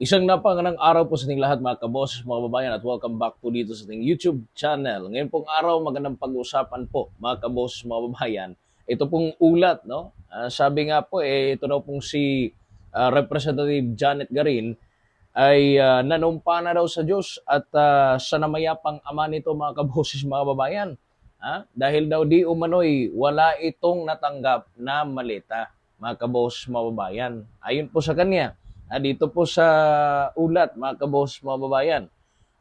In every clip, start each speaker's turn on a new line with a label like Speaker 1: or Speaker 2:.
Speaker 1: Isang napakagandang araw po sa ating lahat mga kaboses, mga babayan at welcome back po dito sa ating YouTube channel. Ngayon pong araw, magandang pag-usapan po mga kaboses, mga babayan. Ito pong ulat, no? Sabi nga po, ito na pong si Representative Janet Garin ay nanumpa na daw sa Diyos at sa namayapang ama nito mga kaboses, mga babayan. Dahil daw di umano'y wala itong natanggap na malita, mga kaboses, mga babayan. Ayon po sa kanya, dito po sa ulat, mga kabos, mga babayan,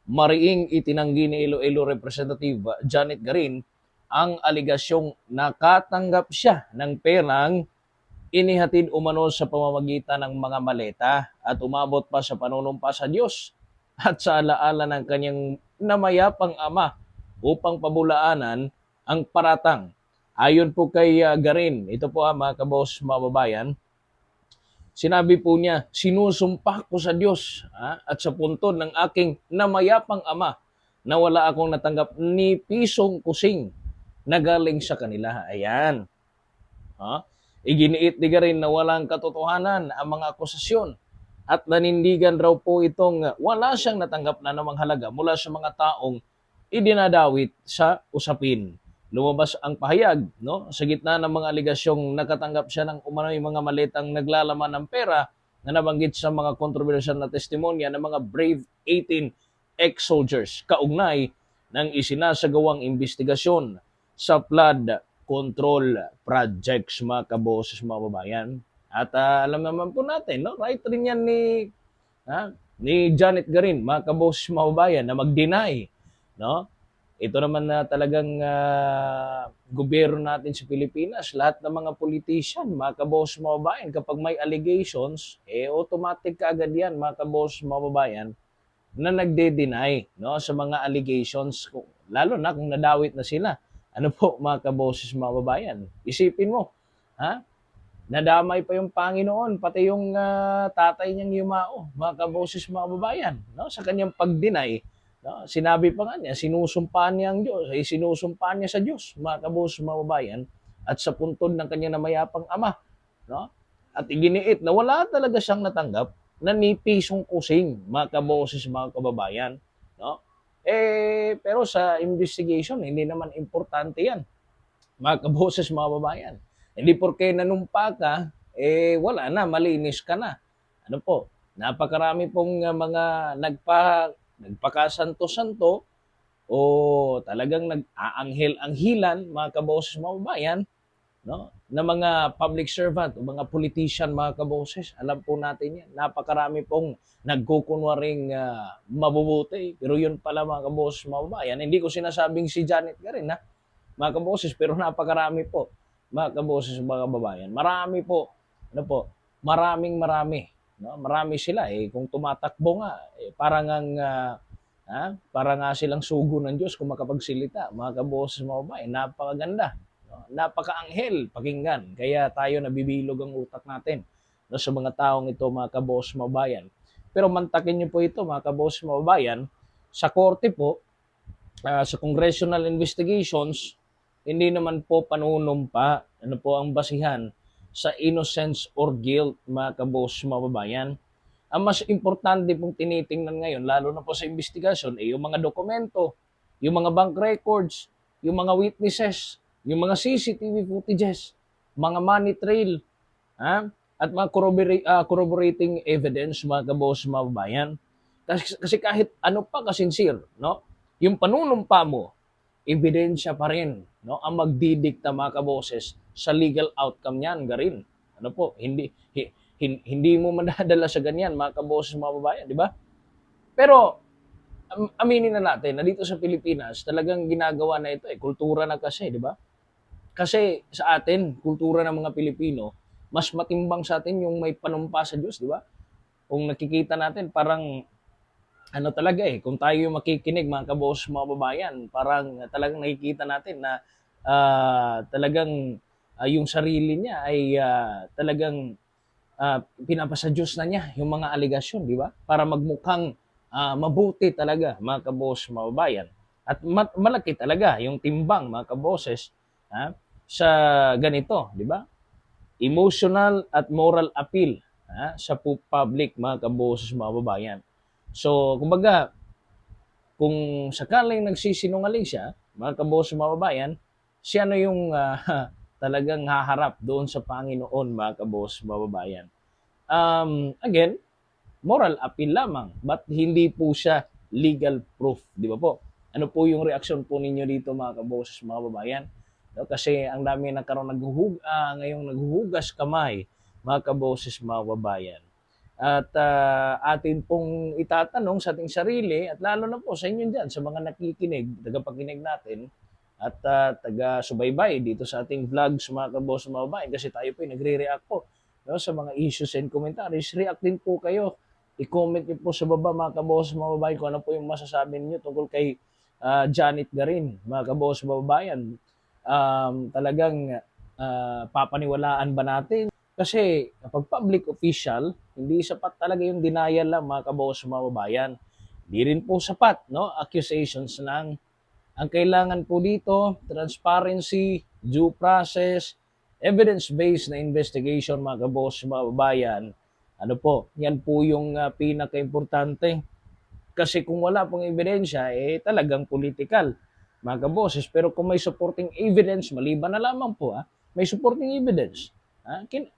Speaker 1: mariing itinanggi ni Iloilo Representative Janet Garin ang aligasyong nakatanggap siya ng perang inihatid umano sa pamamagitan ng mga maleta at umabot pa sa panunumpa sa Diyos at sa alaala ng kanyang namayapang ama upang pabulaanan ang paratang. Ayon po kay Garin, ito po mga kabos, mga babayan, sinabi po niya, sinusumpa ko sa Diyos at sa puntod ng aking namayapang ama na wala akong natanggap ni pisong kusing na galing sa kanila. Ayan. Iginiit ni rin na walang katotohanan ang mga akusasyon at nanindigan raw po itong wala siyang natanggap na namang halaga mula sa mga taong idinadawit sa usapin. Lumabas ang pahayag, no? Sa gitna ng mga aligasyong nakatanggap siya ng umano'y mga maletang naglalaman ng pera na nabanggit sa mga kontrobersyal na testimonya ng mga Brave 18 ex-soldiers kaugnay ng isinasagawang investigasyon sa flood control projects, mga kaboses, mga babayan. At alam naman po natin, no? Right rin yan ni Janet Garin, mga kaboses, mga babayan, na mag-deny, no? Ito naman na talagang gobyerno natin sa Pilipinas, lahat ng mga politician, mga kabos, mga babayan, kapag may allegations, automatic kaagad yan, mga kabos, mga babayan, na nagde-deny, no, sa mga allegations, lalo na kung nadawit na sila. Ano po, mga kaboses, mga babayan? Isipin mo, nadamay pa yung Panginoon, pati yung tatay niyang Yumao, mga kaboses, mga babayan, no, sa kanyang pag-deny. No, sinabi pa nga niya, sinusumpa niya ang Diyos, sinusumpa niya sa Diyos, mga kabos, mga babayan, at sa puntod ng kanyang namayapang ama. No? At iginiit na wala talaga siyang natanggap na ni pisong kusing, mga kaboses, mga kababayan. No? Pero sa investigation, hindi naman importante yan, mga kaboses, mga babayan. Hindi porke nanumpa ka, wala na, malinis ka na. Ano po, napakarami pong mga nagpakasanto-santo o talagang nag-aanghel-anghilan, mga kaboses, mga babayan, no? Na mga public servant o mga politician, mga kaboses. Alam po natin yan. Napakarami pong nagkukunwaring mabubuti. Pero yun pala, mga kaboses, mga babayan. Hindi ko sinasabing si Janet ka rin, mga kaboses, pero napakarami po, mga kaboses, mga babayan. Marami po, ano po, marami. No? Marami sila kung tumatakbo nga para nga silang sugo ng Diyos kung makapagsilita, mga kaboses, mga babae, napakaganda, no? Napakaanghel pakinggan, kaya tayo nabibilog ang utak natin, no, sa mga taong ito, mga kaboses, mga babayan. Pero mantakin niyo po ito, mga kaboses, mga babayan, sa korte po, sa congressional investigations, hindi naman po panunumpa, ano po ang basihan sa innocence or guilt, mga kabos, mga babayan. Ang mas importante pong tinitingnan ngayon, lalo na po sa investigasyon, yung mga dokumento, yung mga bank records, yung mga witnesses, yung mga CCTV footages, mga money trail, at mga corroborating evidence, mga kabos, mga babayan. Kasi kahit ano pa kasinsir, no? Yung panunumpa mo, ebidensya pa rin, no, ang magdidikta, mga kaboses, sa legal outcome niyan, Garin. Ano po, hindi mo madadala sa ganyan, mga kaboses, mga babayan, di ba? Pero aminin na natin na dito sa Pilipinas, talagang ginagawa na ito, kultura na kasi, di ba? Kasi sa atin, kultura ng mga Pilipino, mas matimbang sa atin yung may panumpa sa Diyos, di ba? Kung nakikita natin, parang ano talaga kung tayo yung makikinig, mga kabos, mga babayan, parang talagang nakikita natin na talagang yung sarili niya ay talagang pinapasa Diyos na niya yung mga aligasyon, di ba? Para magmukhang mabuti talaga, mga kabos, mga babayan. At malaki talaga yung timbang, mga kaboses, sa ganito, di ba? Emotional at moral appeal sa public, mga kaboses, mga babayan. So, kumbaga, kung sakaling nagsisinungaling siya, mga kaboses, mga babayan, siya na yung talagang haharap doon sa Panginoon, mga kaboses, mga babayan. Again, moral appeal lamang, but hindi po siya legal proof, di ba po? Ano po yung reaksyon po ninyo dito, mga kaboses, mga babayan? No, kasi ang dami nagkaroon ngayong naghuhugas kamay, mga kaboses, mga babayan. At atin pong itatanong sa ating sarili at lalo na po sa inyo dyan, sa mga nakikinig, tagapakinig natin at taga-subaybay dito sa ating vlogs, mga kaboses, mga babayan, kasi tayo po nagre-react po, no, sa mga issues and commentaries. React din po kayo. I-comment niyo po sa baba, mga kaboses, mga babayan, kung ano po yung masasabi niyo tungkol kay Janet Garin, mga kaboses, mga babayan. Talagang papaniwalaan ba natin? Kasi kapag public official, hindi sapat talaga yung denial lang, mga kaboses, mga babayan. Hindi rin po sapat, no, accusations lang. Ang kailangan po dito, transparency, due process, evidence-based na investigation, mga kaboses, mga babayan. Ano po, yan po yung pinaka-importante. Kasi kung wala pong ebidensya, talagang political, mga kaboses. Pero kung may supporting evidence, maliban na lamang po, may supporting evidence,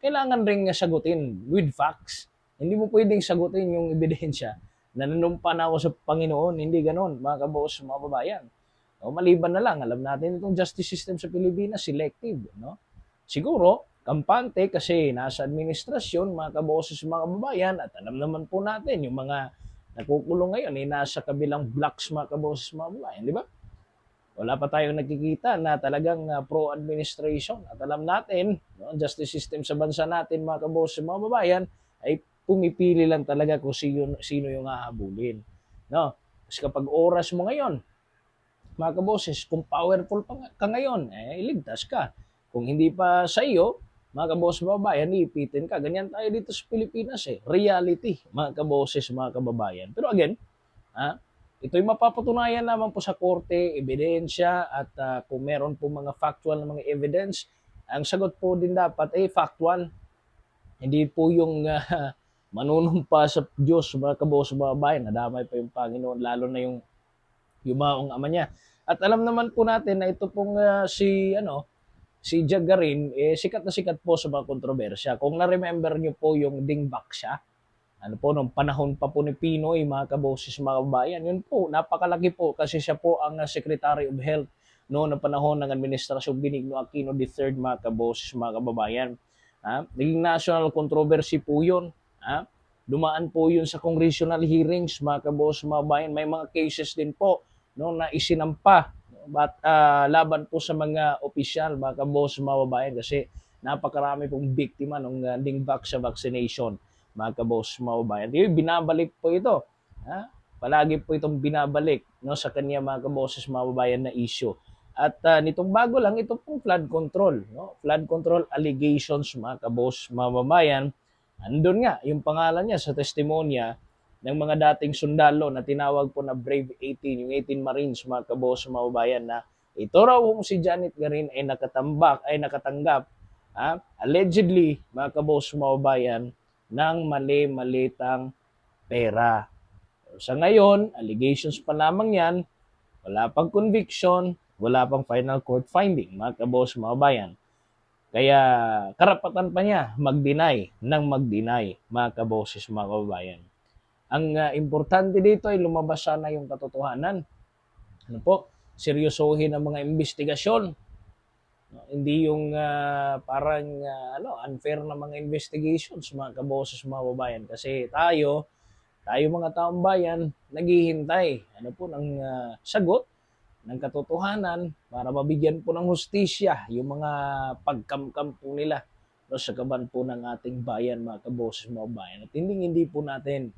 Speaker 1: kailangan rin sagutin with facts. Hindi mo pwedeng sagutin yung ebidensya na nanumpa na ako sa Panginoon. Hindi ganon, mga kaboses, mga babayan. O, maliban na lang, alam natin itong justice system sa Pilipinas, selective. No? Siguro, kampante kasi nasa administrasyon, mga kaboses, mga babayan, at alam naman po natin, yung mga nakukulong ngayon, nasa kabilang blocks, mga kaboses, mga babayan, di ba? Wala pa tayong nakikita na talagang pro-administration. At alam natin, no, justice system sa bansa natin, mga kaboses, mga babayan, ay pumipili lang talaga kung sino yung hahabulin. No? Kasi kapag oras mo ngayon, mga kaboses, kung powerful ka ngayon, iligtas ka. Kung hindi pa sa iyo, mga kaboses, mga kababayan, iipitin ka. Ganyan tayo dito sa Pilipinas Reality, mga kaboses, mga kababayan. Pero again, ito'y mapapatunayan naman po sa korte, ebidensya, at kung meron po mga factual na mga evidence, ang sagot po din dapat ay factual. Hindi po yung manunumpa sa Diyos, mga kaboses, mga kababayan, nadamay pa yung Panginoon, lalo na yung yumaong ama niya. At alam naman po natin na ito pong si Jagarin, sikat na sikat po sa mga kontrobersya. Kung na-remember niyo po yung Dingbak siya, ano po, nung panahon pa po ni Pinoy, mga kaboses, mga kabayan, yun po, napakalaki po kasi siya po ang Secretary of Health noon na panahon ng Administrasyon Benigno Aquino III, mga kaboses, mga kababayan. Naging national controversy po yun. Dumaan po yun sa congressional hearings, mga kaboses, mga kababayan. May mga cases din po no, na isinampa laban po sa mga opisyal, mga kaboses, mga kababayan, kasi napakarami pong biktima ng Dingbak sa vaccination, mga kaboses, mga kababayan. Binabalik po ito. Palagi po itong binabalik no, sa kanya, mga kaboses, mga kababayan, na issue. At nitong bago lang, ito pong flood control. No? Flood control allegations, mga kaboses, mga kababayan. Andun nga, yung pangalan niya sa testimonya ng mga dating sundalo na tinawag po na Brave 18, yung 18 Marines, mga kaboses, mga kababayan, na ito raw si Janet Garin ay nakatanggap, allegedly, mga kaboses, mga kababayan, ng mali-malitang pera. Sa ngayon, allegations pa lamang yan, wala pang conviction, wala pang final court finding, mga kaboses, mga kababayan. Kaya karapatan pa niya mag-deny, mga kaboses, mga kababayan. Ang importante dito ay lumabas sana yung katotohanan. Ano po? Seryosohin ang mga investigasyon. No? Hindi yung parang unfair na mga investigations, mga kaboses, mga babayan. Kasi tayo mga taong bayan, naghihintay ng sagot, ng katotohanan para mabigyan po ng hustisya yung mga pagkamkam po nila no, sa kaban po ng ating bayan, mga kaboses, mga bayan. At hindi po natin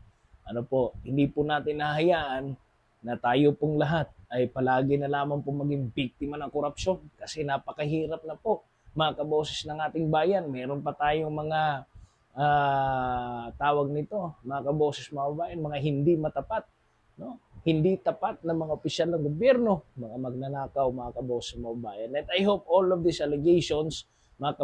Speaker 1: hindi po natin hahayaan na tayo pong lahat ay palagi na lamang po maging biktima ng korupsyon kasi napakahirap na po, mga kaboses, ng ating bayan. Meron pa tayong mga tawag nito, mga kaboses, mga bayan, mga hindi matapat, no? Hindi tapat na mga opisyal ng gobyerno, mga magnanakaw, mga kaboses, mga bayan. And I hope all of these allegations, mga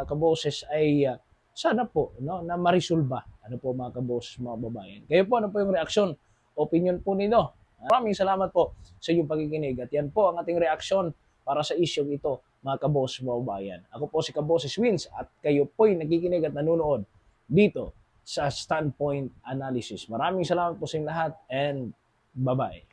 Speaker 1: kaboses, ay sana po no, na marisolba. Ano po mga kaboses, mga babayan. Kayo po, ano po yung reaksyon, opinion po ninyo? Maraming salamat po sa inyong pakikinig at yan po ang ating reaksyon para sa isyong ito, mga kaboses, mga babayan. Ako po si Kaboses Wins at kayo po'y nakikinig at nanonood dito sa Standpoint Analysis. Maraming salamat po sa inyong lahat and bye-bye.